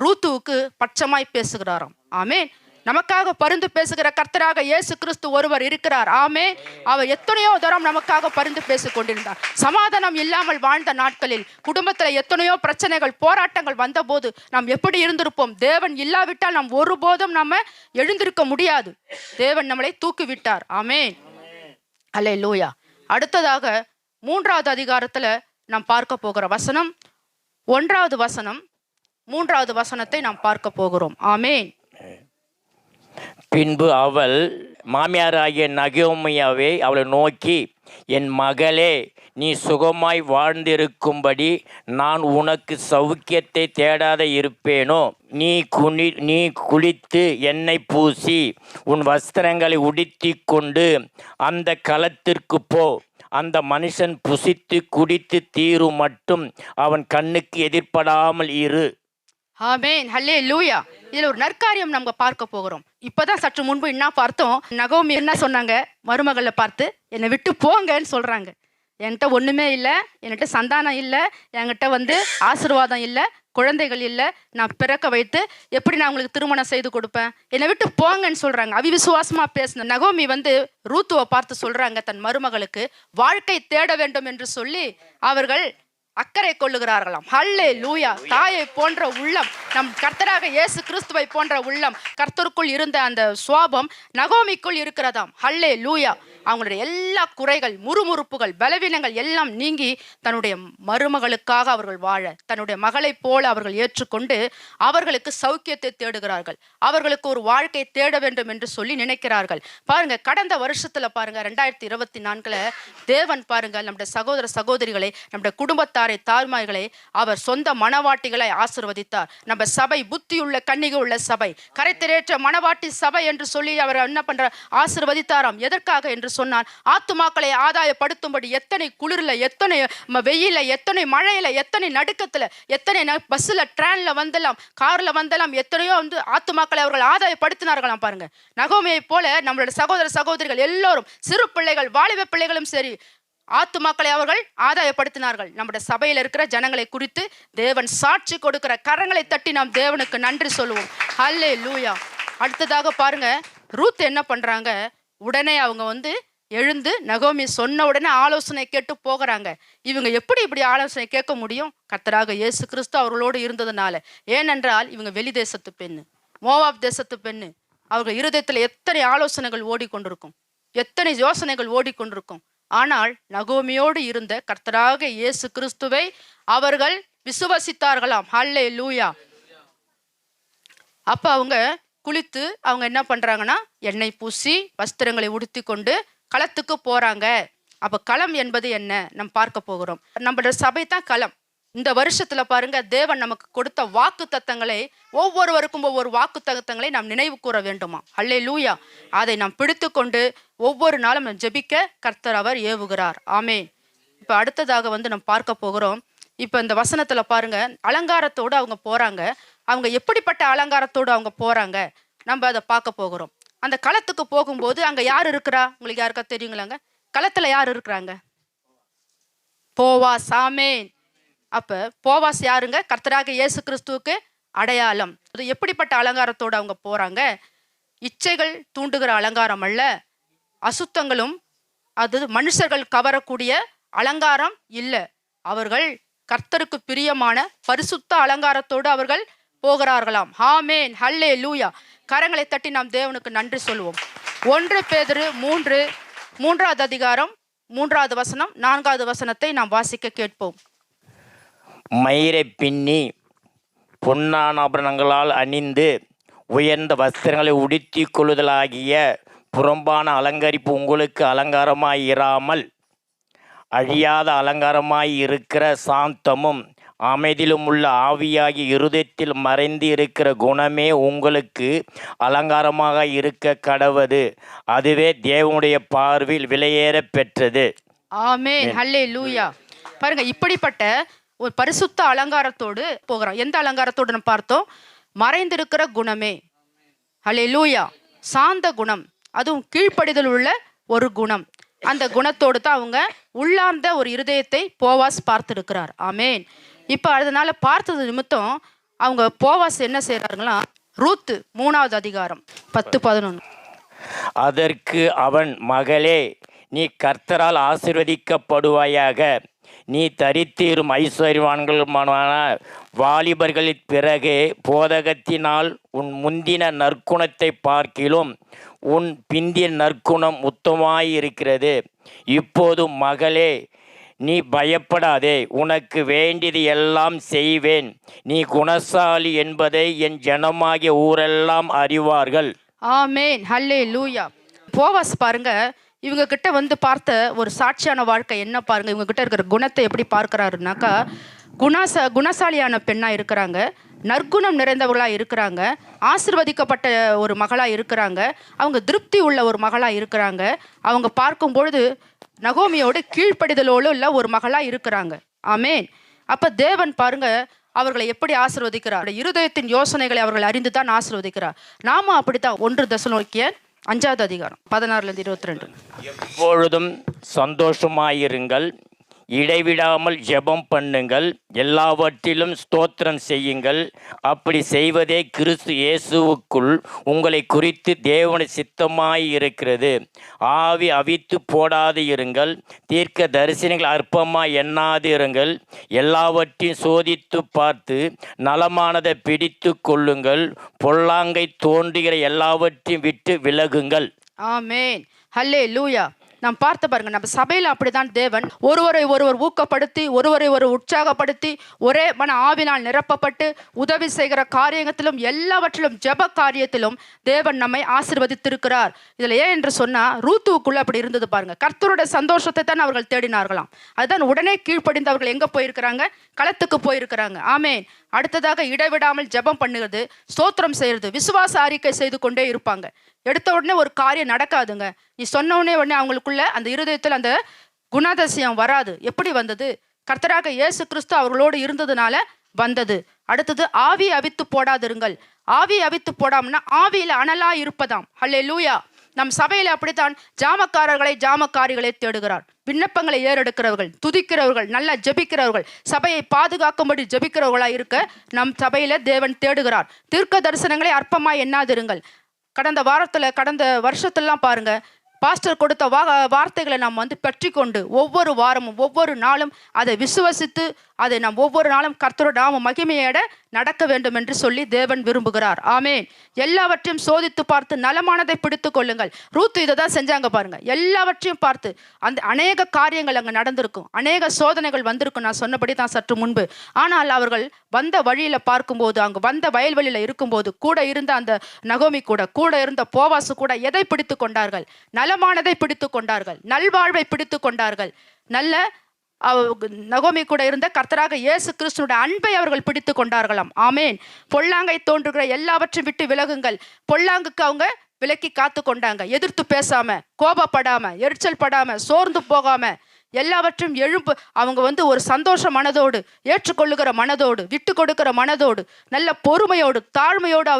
ரூத்துவுக்கு பட்சமாய் பேசுகிறாராம். ஆமென். நமக்காக பரிந்து பேசுகிற கர்த்தராக இயேசு கிறிஸ்து ஒருவர் இருக்கிறார். ஆமென். அவர் எத்தனையோ தரம் நமக்காக பரிந்து பேசிக் கொண்டிருந்தார். சமாதானம் இல்லாமல் வாழ்ந்த நாட்களில், குடும்பத்தில் எத்தனையோ பிரச்சனைகள், போராட்டங்கள் வந்த போது நாம் எப்படி இருந்திருப்போம்? தேவன் இல்லாவிட்டால் நாம் ஒருபோதும் நம்ம எழுந்திருக்க முடியாது. தேவன் நம்மளை தூக்கிவிட்டார். ஆமென். அல்லேலூயா. அடுத்ததாக 3வது அதிகாரத்துல நாம் பார்க்க போகிற வசனம் 1வது வசனம், 3வது வசனத்தை நாம் பார்க்க போகிறோம். ஆமென். பின்பு அவள் மாமியாராகிய நகோமியாவை அவளை நோக்கி, என் மகளே, நீ சுகமாய் வாழ்ந்திருக்கும்படி நான் உனக்கு சௌக்கியத்தை தேடாத இருப்பேனோ? நீ குளித்து எண்ணெய் பூசி உன் வஸ்திரங்களை உடுத்தி கொண்டு அந்த களத்திற்கு போ. அந்த மனுஷன் புசித்து குடித்து தீரும் மட்டும் அவன் கண்ணுக்கு எதிர்ப்படாமல் இரு. ஆமென், ஹல்லேலூயா. இதுல ஒரு நற்காரியம் நம்ம பார்க்க போகிறோம். இப்பதான் சற்று முன்பு என்ன பார்த்தோம், நகோமி என்ன சொன்னாங்க, மருமகளை பார்த்து என்னை விட்டு போங்கன்னு சொல்றாங்க. என்கிட்ட ஒண்ணுமே இல்லை, என்கிட்ட சந்தானம் இல்லை, என்கிட்ட ஆசீர்வாதம் இல்லை, குழந்தைகள் இல்லை, நான் பிறக்க வைத்து எப்படி நான் உங்களுக்கு திருமணம் செய்து கொடுப்பேன், என்னை விட்டு போங்கன்னு சொல்றாங்க. அவிவிசுவாசமா பேசின நகோமி ரூத்துவை பார்த்து சொல்றாங்க, தன் மருமகளுக்கு வாழ்க்கை தேட வேண்டும் என்று சொல்லி அவர்கள் அக்கறை கொள்ளுகிறார்களாம். ஹல்லேலூயா. தாயை போன்ற உள்ளம், நம் கர்த்தராக இயேசு கிறிஸ்துவை போன்ற உள்ளம், கர்த்தருக்குள் இருந்த அந்த சுவாபம் நகோமிக்குள் இருக்கிறதாம். ஹல்லேலூயா. அவங்களுடைய எல்லா குறைகள், முறுமுறுப்புகள், பலவீனங்கள் எல்லாம் நீங்கி தன்னுடைய மருமகளுக்காக அவர்கள் வாழ, தன்னுடைய மகளைப் போல அவர்கள் ஏற்றுக்கொண்டு அவர்களுக்கு சௌக்கியத்தை தேடுகிறார்கள், அவர்களுக்கு ஒரு வாழ்க்கை தேட வேண்டும் என்று சொல்லி நினைக்கிறார்கள். பாருங்க, கடந்த வருஷத்துல பாருங்க 2024 தேவன் பாருங்க நம்முடைய சகோதர சகோதரிகளை, நம்முடைய குடும்பத்தாரை, தாய்மார்களை அவர் சொந்த மனவாட்டிகளை ஆசீர்வதித்தார். நம்ம சபை புத்தியுள்ள கன்னிகை உள்ள சபை, கரைத்திரேற்ற மனவாட்டி சபை என்று சொல்லி அவர் என்ன பண்ற ஆசீர்வதித்தாராம். எதற்காக என்று சொன்னார், ஆத்துமாக்களை ஆதாயப்படுத்தும்படி. எத்தனை குளிர்ல, எத்தனை வெயில, எத்தனை மழையில, எத்தனை நடுக்கத்துல, எத்தனை பஸ்ல, ட்ரெயின்ல வந்தெல்லாம், கார்ல வந்தெல்லாம் எத்தனையோ ஆத்துமாக்களை அவர்கள் ஆதாயப்படுத்தினார்களாம். பாருங்க, நகோமியை போல நம்மளுடைய சகோதர சகோதரிகள் எல்லோரும், சிறு பிள்ளைகள், வாலிப பிள்ளைகளும் சரி, ஆத்துமாக்களை அவர்கள் ஆதாயப்படுத்தினார்கள். நம்முடைய சபையில் இருக்கிற ஜனங்களை குறித்து தேவன் சாட்சி கொடுக்கிற கரங்களை தட்டி நாம் தேவனுக்கு நன்றி சொல்லுவோம். ஹல்லேலூயா. அடுத்ததாக பாருங்க, ரூத் என்ன பண்றாங்க, உடனே அவங்க எழுந்து நகோமி சொன்ன உடனே ஆலோசனை கேட்டு போகிறாங்க. இவங்க எப்படி இப்படி ஆலோசனை கேட்க முடியும்? கர்த்தராக இயேசு கிறிஸ்து அவர்களோடு இருந்ததுனால. ஏனென்றால் இவங்க வெளி தேசத்து பெண்ணு, மோவாப் தேசத்து பெண்ணு. அவங்க இருதயத்தில் எத்தனை ஆலோசனைகள் ஓடிக்கொண்டிருக்கும், எத்தனை யோசனைகள் ஓடிக்கொண்டிருக்கும். ஆனால் நகோமியோடு இருந்த கர்த்தராக இயேசு கிறிஸ்துவை அவர்கள் விசுவசித்தார்களாம். ஹல்லேலூயா. அப்ப அவங்க குளித்து அவங்க என்ன பண்றாங்கன்னா, எண்ணெய் பூசி வஸ்திரங்களை உடுத்தி கொண்டு களத்துக்கு போறாங்க. அப்ப களம் என்பது என்ன நம்ம பார்க்க போகிறோம். நம்மளோட சபை தான் களம். இந்த வருஷத்துல பாருங்க, தேவன் நமக்கு கொடுத்த வாக்கு தத்தங்களை, ஒவ்வொருவருக்கும் ஒவ்வொரு வாக்கு தத்தங்களை நாம் நினைவு கூற வேண்டுமா. ஹல்லேலூயா. அதை நாம் பிடித்து கொண்டு ஒவ்வொரு நாளும் நாம் ஜெபிக்க கர்த்தர் அவர் ஏவுகிறார். ஆமென். இப்ப அடுத்ததாக நம்ம பார்க்க போகிறோம். இப்ப இந்த வசனத்துல பாருங்க, அலங்காரத்தோடு அவங்க போறாங்க. அவங்க எப்படிப்பட்ட அலங்காரத்தோடு அவங்க போறாங்க, நம்ம அதை பார்க்க போகிறோம். அந்த களத்துக்கு போகும்போது அங்க யார் இருக்கிறா, உங்களுக்கு யாருக்கா தெரியுங்களாங்க? களத்துல யார் இருக்கிறாங்க? போவாஸ். ஆமென். அப்ப போவாஸ் யாருங்க? கர்த்தராக இயேசு கிறிஸ்துவுக்கு அடையாளம். அது எப்படிப்பட்ட அலங்காரத்தோடு அவங்க போறாங்க? இச்சைகள் தூண்டுகிற அலங்காரம் அல்ல, அசுத்தங்களும் அது மனுஷர்கள் கவரக்கூடிய அலங்காரம் இல்லை. அவர்கள் கர்த்தருக்கு பிரியமான பரிசுத்த அலங்காரத்தோடு அவர்கள் போகிறார்களாம். ஆமென், ஹல்லேலூயா. கரங்களை தட்டி நாம் தேவனுக்கு நன்றி சொல்லுவோம். 1 பேதுரு 3வது அதிகாரம் 3வது வசனம் 4வது வசனத்தை நாம் வாசிக்க கேட்போம். மயிரை பின்னி பொன்னான ஆபரணங்களால் அணிந்து உயர்ந்த வஸ்திரங்களை உடுத்தி கொள்ளுதலாகிய புறம்பான அலங்கரிப்பு உங்களுக்கு அலங்காரமாய் இராமல் அழியாத அலங்காரமாய் இருக்கிற சாந்தமும் அமைதியிலும் உள்ள ஆவியாகி இருதயத்தில் மறைந்து இருக்கிற குணமே உங்களுக்கு அலங்காரமாக இருக்க கடவது. அதுவே தேவனுடைய பார்வையில் விலையேற பெற்றது. ஆமென், ஹல்லேலூயா. பாருங்க, இப்படிப்பட்ட ஒரு பரிசுத்த அலங்காரத்தோடு போகிறோம். எந்த அலங்காரத்தோடு நம்ம பார்த்தோம்? மறைந்திருக்கிற குணமே. ஹல்லேலூயா. சாந்த குணம், அதுவும் கீழ்ப்படிதல் உள்ள ஒரு குணம். அந்த குணத்தோடு தான் அவங்க உள்ளார்ந்த ஒரு இருதயத்தை போவாஸ் பார்த்திருக்கிறார். ஆமென். இப்போ அதனால பார்த்தது நிமித்தம் அவங்க போவாஸ் என்ன செய்யறாங்களா, ரூத்து 3வது அதிகாரம் 10-11. அதற்கு அவன், மகளே, நீ கர்த்தரால் ஆசீர்வதிக்கப்படுவாயாக. நீ தரித்தீரும் ஐஸ்வர்யவான்களுமான வாலிபர்களின் பிறகே போதகத்தினால் உன் முந்தின நற்குணத்தை பார்க்கிலும் உன் பிந்திய நற்குணம் உத்தமாயிருக்கிறது. இப்போது மகளே, நீ பயப்படாதே, உனக்கு வேண்டியது எல்லாம் செய்வேன். நீ குணசாலி என்பதை என் ஜனமாகிய ஊரெல்லாம் அறிவார்கள். ஆமென், ஹல்லேலூயா. போவாஸ் பாருங்க, இவங்க கிட்ட பார்த்த ஒரு சாட்சியான வாழ்க்கை என்ன பாருங்க. இவங்க கிட்ட இருக்கிற குணத்தை எப்படி பார்க்கிறாருனாக்கா, குணசாலியான பெண்ணா இருக்கிறாங்க, நற்குணம் நிறைந்தவர்களா இருக்கிறாங்க, ஆசீர்வதிக்கப்பட்ட ஒரு மகளா இருக்கிறாங்க, அவங்க திருப்தி உள்ள ஒரு மகளா இருக்கிறாங்க. அவங்க பார்க்கும் பொழுது நகோமியோடு கீழ்ப்படிதலோடு உள்ள ஒரு மகளா இருக்கிறாங்க. ஆமேன். அப்ப தேவன் பாருங்க அவர்களை எப்படி ஆசீர்வதிக்கிறார். இருதயத்தின் யோசனைகளை அவர்கள் அறிந்துதான் ஆசீர்வதிக்கிறார். நாம அப்படித்தான். 1 தெசலோனிக்கேயர் 5வது அதிகாரம் 16-22. எப்பொழுதும் சந்தோஷமாயிருங்கள், இடைவிடாமல் ஜெபம் பண்ணுங்கள், எல்லாவற்றிலும் ஸ்தோத்திரம் செய்யுங்கள். அப்படி செய்வதே கிறிஸ்து இயேசுவுக்குள் உங்களை குறித்து தேவன சித்தமாயிருக்கிறது. ஆவி அவித்து போடாது இருங்கள், தீர்க்க தரிசனங்கள் அற்பமாய் எண்ணாது இருங்கள். எல்லாவற்றையும் சோதித்து பார்த்து நலமானதை பிடித்து கொள்ளுங்கள். பொல்லாங்கை தோன்றுகிற எல்லாவற்றையும் விட்டு விலகுங்கள். ஆமேன். ஹல்லேலூயா. நாம் பார்த்து பாருங்க, நம்ம சபையில் அப்படிதான் தேவன் ஒருவரை ஒருவர் ஊக்கப்படுத்தி, ஒருவரை ஒருவர் உற்சாகப்படுத்தி, ஒரே மன ஆவினால் நிரப்பப்பட்டு உதவி செய்கிற காரியத்திலும் எல்லாவற்றிலும் ஜெப காரியத்திலும் தேவன் நம்மை ஆசீர்வதித்திருக்கிறார். இதில் ஏன் என்று சொன்னா, ரூத்துவுக்குள்ள அப்படி இருந்தது பாருங்க. கர்த்தருடைய சந்தோஷத்தை தான் அவர்கள் தேடினார்களாம். அதுதான் உடனே கீழ்ப்படிந்தவர்கள் எங்க போயிருக்கிறாங்க? களத்துக்கு போயிருக்கிறாங்க. ஆமேன். அடுத்ததாக இடைவிடாமல் ஜெபம் பண்ணுகிறது, ஸ்தோத்திரம் செய்யறது, விசுவாச அறிக்கை செய்து கொண்டே இருப்பாங்க. எடுத்த உடனே ஒரு காரியம் நடக்காதுங்க. நீ சொன்ன உடனே அவங்களுக்குள்ள அந்த இருதயத்தில் அந்த குணாதிசயம் வராது. எப்படி வந்தது? கர்த்தராக இயேசு கிறிஸ்து அவர்களோடு இருந்ததுனால வந்தது. அடுத்தது ஆவியை அவித்து போடாதிருங்கள். ஆவியை அவித்து போடாமன்னா ஆவியில் அனலா இருப்பதாம். ஹல்லேலூயா. நம் சபையில அப்படித்தான் ஜாமக்காரிகளை தேடுகிறார். விண்ணப்பங்களை ஏறெடுக்கிறவர்கள், துதிக்கிறவர்கள், நல்லா ஜெபிக்கிறவர்கள், சபையை பாதுகாக்கும்படி ஜெபிக்கிறவர்களாய் இருக்க நம் சபையில தேவன் தேடுகிறார். தீர்க்க தரிசனங்களை அற்பமாய் எண்ணாதிருங்கள். கடந்த வருஷத்துலாம் பாருங்க, பாஸ்டர் கொடுத்த வார்த்தைகளை நாம் பெற்றி கொண்டு ஒவ்வொரு வாரமும் ஒவ்வொரு நாளும் அதை விசுவசித்து அதை நாம் ஒவ்வொரு நாளும் கர்த்தரோட நாம மகிமையட நடக்க வேண்டும் என்று சொல்லி தேவன் விரும்புகிறார். ஆமேன். எல்லாவற்றையும் சோதித்து பார்த்து நலமானதை பிடித்து கொள்ளுங்கள். ரூத்து இதை தான் செஞ்சாங்க பாருங்க. எல்லாவற்றையும் பார்த்து அந்த அநேக காரியங்கள் அங்கே நடந்திருக்கும், அநேக சோதனைகள் வந்திருக்கும், நான் சொன்னபடி தான் சற்று முன்பு. ஆனால் அவர்கள் வந்த வழியில பார்க்கும்போது, அங்கு வந்த வயல்வெளியில இருக்கும்போது கூட இருந்த அந்த நகோமி கூட இருந்த போவாசு கூட எதை பிடித்து கொண்டார்கள்? நலமானதை பிடித்து கொண்டார்கள், நல்வாழ்வை பிடித்து கொண்டார்கள். நல்ல நகோமி கூட இருந்த கர்த்தராக இயேசு கிறிஸ்துவோட அன்பை அவர்கள் பிடித்து கொண்டார்களாம். ஆமேன். பொல்லாங்கை தோன்றுகிற எல்லாவற்றையும் விட்டு விலகுங்கள். பொல்லாங்குக்கு அவங்க விலக்கி காத்து கொண்டாங்க. எதிர்த்து பேசாம, கோபப்படாம, எரிச்சல் படாம, சோர்ந்து போகாம, எல்லாவற்றையும் அவங்க ஒரு சந்தோஷ மனதோடு, ஏற்றுக்கொள்ளுகிற மனதோடு, விட்டு கொடுக்கிற மனதோடு, நல்ல பொறுமையோடு, தாழ்மையோடு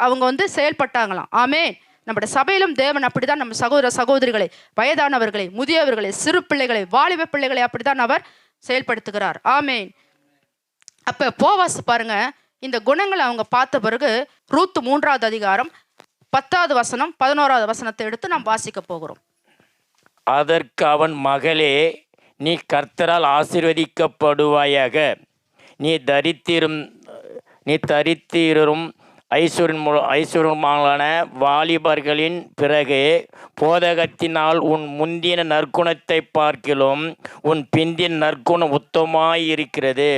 அவங்க செயல்பட்டாங்களாம். ஆமேன். நம்முடைய சபையிலும் தேவன் அப்படிதான் நம்ம சகோதர சகோதரிகளை, வயதானவர்களை, முதியவர்களை, சிறு பிள்ளைகளை, வாலிப பிள்ளைகளை அப்படிதான் அவர் செயல்படுத்துகிறார். ஆமேன். அப்ப போவாஸ் பாருங்க, இந்த குணங்களை அவங்க பார்த்த பிறகு ரூத் 3வது அதிகாரம் 10வது வசனம் 11வது வசனத்தை எடுத்து நாம் வாசிக்க போகிறோம். அதற்கு அவன், மகளே, நீ கர்த்தரால் ஆசீர்வதிக்கப்படுவாயாக. நீ தரித்திரும் ஐஸ்வர்யமான வாலிபர்களின் பிறகு போதகத்தினால் உன் முந்தின நற்குணத்தை பார்க்கிலும் உன் பிந்தின் நற்குணம் உத்தமாயிருக்கிறது.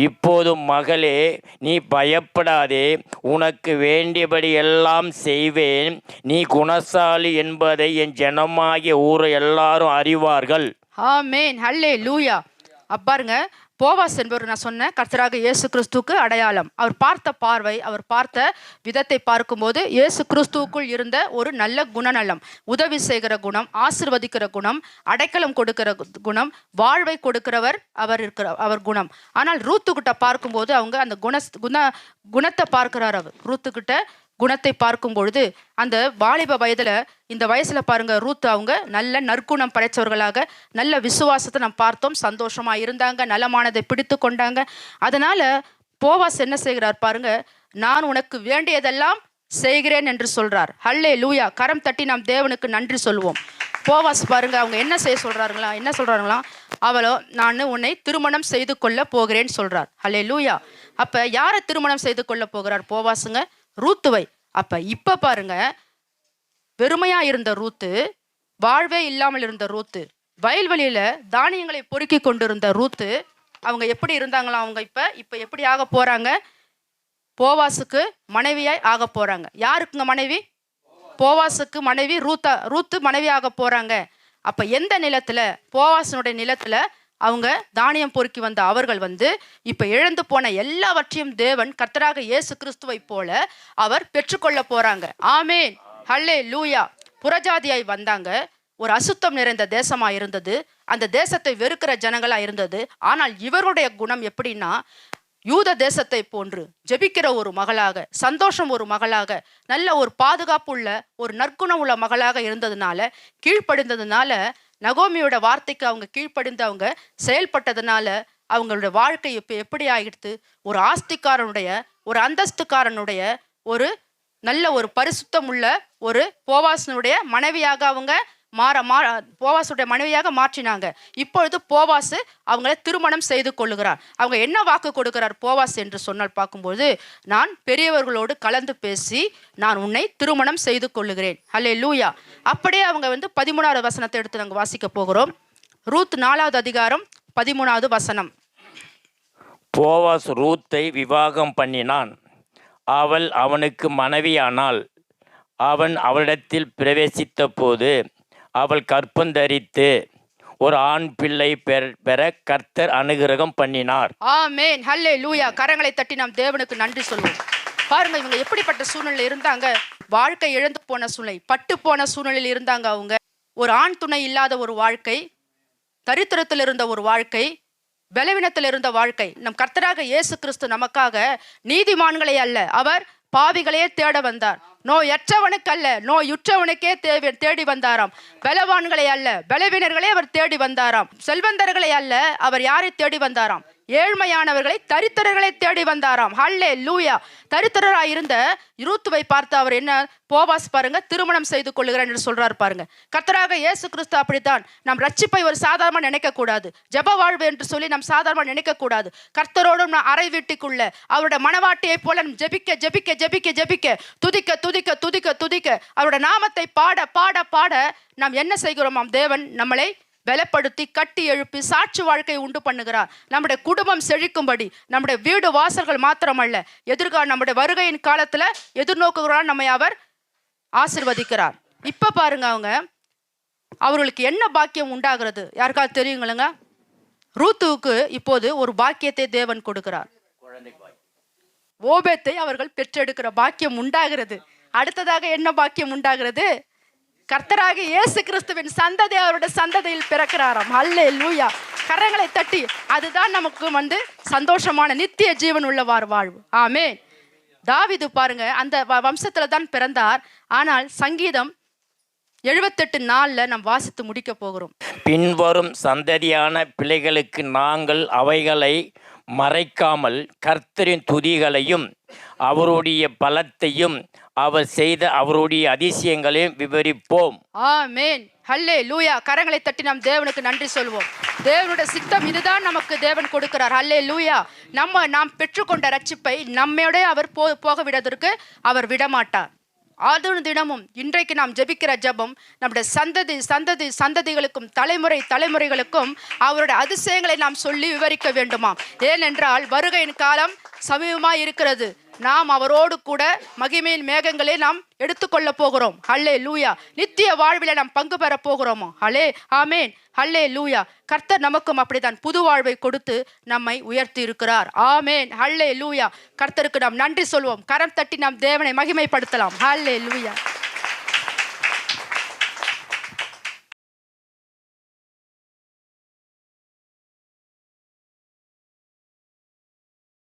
இப்போது மகளே, நீ பயப்படாதே, உனக்கு வேண்டியபடி எல்லாம் செய்வேன். நீ குணசாலி என்பதை என் ஜனமாகிய ஊர் எல்லாரும் அறிவார்கள். ஆமென். ஹல்லேலூயா. பாருங்க, போவாஸ் என்பவர் நான் சொன்னேன் கர்த்தராக இயேசு கிறிஸ்துவுக்கு அடையாளம். அவர் பார்த்த பார்வை, அவர் பார்த்த விதத்தை பார்க்கும்போது இயேசு கிறிஸ்துவுக்குள் இருந்த ஒரு நல்ல குணநலம், உதவி செய்கிற குணம், ஆசீர்வதிக்கிற குணம், அடைக்கலம் கொடுக்கிற குணம், வாழ்வை கொடுக்கிறவர் அவர் குணம். ஆனால் ரூத்துக்கிட்ட பார்க்கும்போது அவங்க அந்த குணத்தை பார்க்கிறார். அவர் ரூத்துக்கிட்ட குணத்தை பார்க்கும் பொழுது அந்த வாலிப வயதுல, இந்த வயசுல பாருங்க, ரூத் அவங்க நல்ல நற்குணம் படைச்சவர்களாக, நல்ல விசுவாசத்தை நாம் பார்த்தோம், சந்தோஷமா இருந்தாங்க, நலமானதை பிடித்து கொண்டாங்க. அதனால போவாஸ் என்ன செய்கிறார் பாருங்க, நான் உனக்கு வேண்டியதெல்லாம் செய்கிறேன் என்று சொல்றார். ஹல்லேலூயா. கரம் தட்டி நாம் தேவனுக்கு நன்றி சொல்லுவோம். போவாஸ் பாருங்க, அவங்க என்ன சொல்றாங்களா, அவளோ, நான் உன்னை திருமணம் செய்து கொள்ள போகிறேன்னு சொல்றார். ஹல்லேலூயா. அப்ப யாரை திருமணம் செய்து கொள்ள போகிறார் போவாசுங்க? ரூத்துவை. இப்ப பாருங்க, வெறுமையா இருந்த ரூத்து, வாழ்வே இல்லாமல் இருந்த ரூத்து, வயல்வெளியில தானியங்களை பொறுக்கி கொண்டிருந்த ரூத்து, அவங்க எப்படி இருந்தாங்களா? அவங்க இப்ப எப்படி ஆக போறாங்க? போவாசுக்கு மனைவியாய் ஆக போறாங்க. யாருக்குங்க மனைவி? போவாசுக்கு மனைவி ரூத்து மனைவி ஆக போறாங்க. அப்ப எந்த நிலத்துல? போவாசனுடைய நிலத்துல அவங்க தானியம் பொறுக்கி வந்த அவர்கள் இப்ப இழந்து போன எல்லாவற்றையும் தேவன் கர்த்தராக இயேசு கிறிஸ்துவை போல அவர் பெற்றுக்கொள்ள போறாங்க. ஆமேன். ஹல்லேலூயா. புறஜாதியாய் வந்தாங்க, ஒரு அசுத்தம் நிறைந்த தேசமா இருந்தது. அந்த தேசத்தை வெறுக்கிற ஜனங்களா இருந்தது. ஆனால் இவருடைய குணம் எப்படின்னா, யூத தேசத்தை போன்று ஜெபிக்கிற ஒரு மகளாக, சந்தோஷம் ஒரு மகளாக, நல்ல ஒரு பாதுகாப்பு உள்ள ஒரு நற்குணம் உள்ள மகளாக இருந்ததுனால, கீழ்ப்படிந்ததுனால, நகோமியோட வார்த்தைக்கு அவங்க கீழ்ப்படிந்து அவங்க செயல்பட்டதுனால அவங்களுடைய வாழ்க்கை இப்போ எப்படி ஆகிடுது? ஒரு ஆஸ்திக்காரனுடைய, ஒரு அந்தஸ்துக்காரனுடைய, ஒரு நல்ல ஒரு பரிசுத்தம் உள்ள ஒரு போவாசனுடைய மனைவியாக அவங்க போவாசுடைய மனைவியாக மாற்றினாங்க. இப்பொழுது போவாசு அவங்களை திருமணம் செய்து கொள்ளுகிறார். அவங்க என்ன வாக்கு கொடுக்கிறார் போவாஸ் என்று சொன்னால் பார்க்கும்போது, நான் பெரியவர்களோடு கலந்து பேசி நான் உன்னை திருமணம் செய்து கொள்ளுகிறேன். ஹல்லேலூயா. அப்படியே அவங்க 13வது வசனத்தை எடுத்து நாங்கள் வாசிக்க போகிறோம். ரூத் 4வது அதிகாரம் 13வது வசனம். போவாஸ் ரூத்தை விவாகம் பண்ணினான். அவள் அவனுக்கு மனைவியானாள். அவன் அவளிடத்தில் பிரவேசித்த போது அவள் கற்பந்தரித்து ஒரு ஆண் பிள்ளை பெற கர்த்தர் அனுகிரகம் பண்ணினார். ஆமென். ஹல்லேலூயா. கரங்களை தட்டி நாம் தேவனுக்கு நன்றி சொல்லுவோம். பாருங்க, இவங்க எப்படிப்பட்ட சூழ்நிலை இருந்தாங்க. வாழ்க்கை இழந்து போன சூழ்நிலை, பட்டு போன சூழ்நிலையில் இருந்தாங்க. அவங்க ஒரு ஆண் துணை இல்லாத ஒரு வாழ்க்கை, தரித்திரத்தில் இருந்த ஒரு வாழ்க்கை, பலவீனத்தில் இருந்த வாழ்க்கை. நம் கர்த்தராக இயேசு கிறிஸ்து நமக்காக நீதிமான்களை அல்ல, அவர் பாவிகளையே தேட வந்தார். நோயற்றவனுக்கு அல்ல, நோயுற்றவனுக்கே தேடி வந்தாராம். பலவான்களை அல்ல, பலவீனர்களே அவர் தேடி வந்தாராம். செல்வந்தர்களை அல்ல, அவர் யாரை தேடி வந்தாராம்? ஏழ்மையானவர்களை, தரித்திரர்களை தேடி வந்தாராம். ஹல்லேலூயா. தரித்திரராய் இருந்த ரூத்துவை பார்த்து அவர் என்ன, போவாஸ் பாருங்க திருமணம் செய்து கொள்ளுகிறார் என்று சொல்றாரு பாருங்க. கர்த்தராக இயேசு கிறிஸ்து அப்படித்தான். நாம் ரட்சிப்பை ஒரு சாதாரணமாக நினைக்க கூடாது. ஜெப வாழ்வு என்று சொல்லி நாம் சாதாரணமாக நினைக்க கூடாது. கர்த்தரோடும் அறை வீட்டுக்குள்ள அவருடைய மனவாட்டியை போல ஜெபிக்க ஜெபிக்க ஜெபிக்க ஜெபிக்க, துதிக்க துதிக்க துதிக்க துதிக்க, அவருடைய நாமத்தை பாட பாட பாட நாம் என்ன செய்கிறோம்? தேவன் நம்மளை பலப்படுத்தி கட்டி எழுப்பி சாட்சி வாழ்க்கை உண்டு பண்ணுகிறார். நம்முடைய குடும்பம் செழிக்கும்படி, நம்முடைய வீடு வாசல்கள் மாத்திரமல்ல, எதிர்கால நம்முடைய வருகையின் காலத்துல எதிர்நோக்குகிறார், நம்மை அவர் ஆசிர்வதிக்கிறார். இப்ப பாருங்க, அவர்களுக்கு என்ன பாக்கியம் உண்டாகிறது யாருக்காவது தெரியுங்களுங்க? ரூத்துவுக்கு இப்போது ஒரு பாக்கியத்தை தேவன் கொடுக்கிறார். ஓபேத்தை அவர்கள் பெற்றெடுக்கிற பாக்கியம் உண்டாகிறது. அடுத்ததாக என்ன பாக்கியம் உண்டாகிறது? கர்த்தராக இயேசு கிறிஸ்துவின் சந்ததி அவருடைய சந்ததியில் பிறக்கிறாராம். ஹல்லேலூயா. கரங்களை தட்டி, அதுதான் நமக்கு சந்தோஷமான நித்திய ஜீவன் உள்ளவார் வாழ்வு. ஆமென். தாவீது பாருங்க அந்த வம்சத்துல தான் பிறந்தார். ஆனால் சங்கீதம் 78:4 நாம் வாசித்து முடிக்க போகிறோம். பின்வரும் சந்ததியான பிள்ளைகளுக்கு நாங்கள் அவைகளை மறைக்காமல் கர்த்தரின் துதிகளையும் அவருடைய பலத்தையும் அவர் செய்த அவருடைய அதிசயங்களையும் விவரிப்போம். ஆமென். ஹல்லேலூயா. கரங்களை தட்டி நாம் தேவனுக்கு நன்றி சொல்வோம். தேவனுடைய சித்தம் இதுதான் நமக்கு தேவன் கொடுக்கிறார். ஹல்லேலூயா. நாம் பெற்றுக்கொண்ட ரட்சிப்பை நம்மோட அவர் போக விடுவதற்கு அவர் விடமாட்டார். அது தினமும் இன்றைக்கு நாம் ஜெபிக்கிற ஜெபம் நம்முடைய சந்ததிகளுக்கும் தலைமுறைகளுக்கும் அவருடைய அதிசயங்களை நாம் சொல்லி விவரிக்க வேண்டுமாம். ஏனென்றால் வருகையின் காலம் சமீபமாய் இருக்கிறது. நாம் அவரோடு கூட மகிமையின் மேகங்களே நாம் எடுத்துக்கொள்ள போகிறோம். ஹல்லேலூயா. நித்திய வாழ்வில நாம் பங்கு பெற போகிறோமோ. ஆமென். ஹல்லேலூயா. கர்த்தர் நமக்கும் அப்படித்தான் புது வாழ்வை கொடுத்து நம்மை உயர்த்தி இருக்கிறார். ஆமென். ஹல்லேலூயா. கர்த்தருக்கு நாம் நன்றி சொல்வோம். கரம் தட்டி நாம் தேவனை மகிமைப்படுத்தலாம். ஹல்லேலூயா.